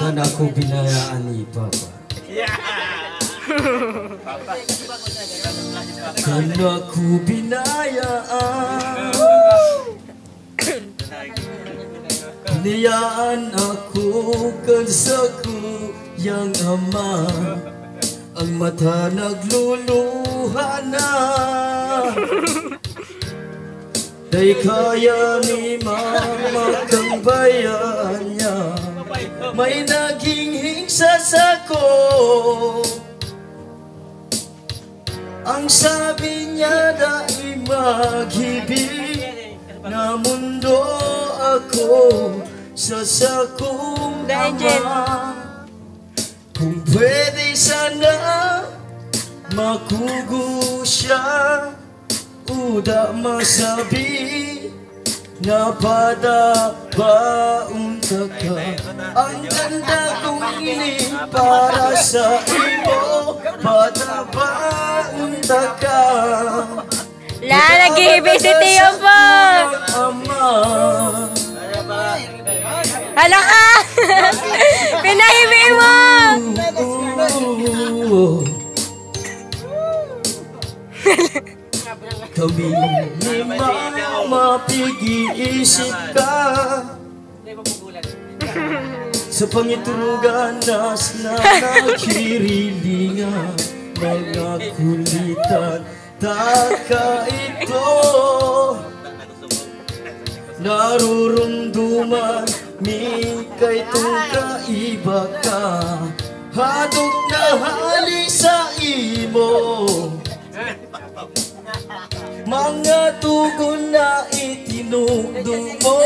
Dan aku binayaan ni Papa. Dan aku binayaan, binayaan aku kan saku yang ama. Ang mata nagluluha na, day kaya ni mama kang bayan niya. May naging hingsa sa'ko, ang sabi niya dahil maghibig na mundo ako sa sakong ama. Kung pwede sana makugo siya, uda masabi na padabaunta ka. Ang ganda kong ini para sa iyo, padabaunta ka. La, nag-ibig si Tio po! Ano ka? Pinahibig mo! Kami ni mama pag-iisip ka sa pangiturugan nas na nakirilingan, mga kulitan taka ito narurumduman mi kay itong kaiba ka. Hadok na hali sa imo, mga tugon na itinugdog mo,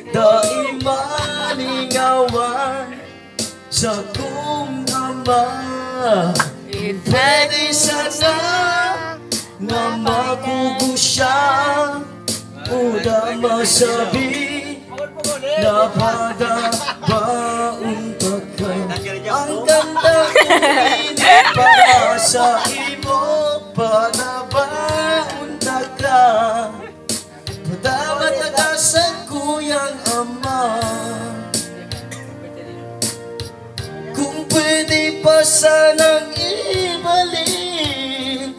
dahil malingawan sa kong ama. Pwede sana na makugo siya, uda masabi na padabaunta ka. Ang ganda kong ini para sa imo, padabaunta ka. Padabat na sa kuyang ama. Kung pwede pa sanang ibalik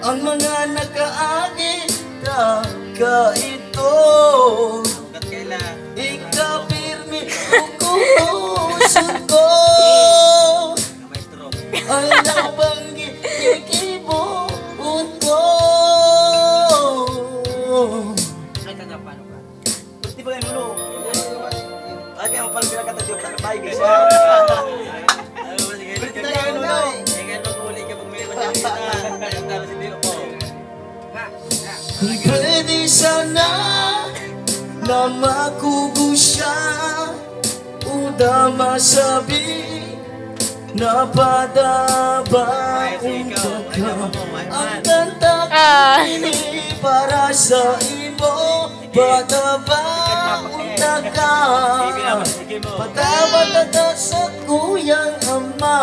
ang mga nakaagit na kaito, ikapirmi ko kusog ko ang nabanggit ikibuot ko. Di ba yan dulu? Ay, kaya paling pinakata siya sa kapay guys. Kung pwede sana na makugo siya, uda masabi na padabaunta ka. Ang kanta ko ini para sa imo, padabaunta ka. Padabat sa kuyang ama.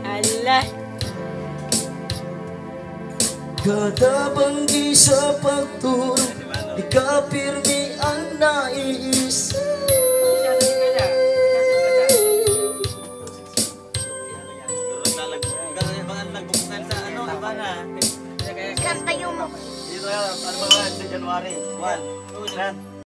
Allah. Kada banggi sa pagturo, ikapirmi ang naiisip. Kanta yung mo. Dito yan, ano ba sa January 1?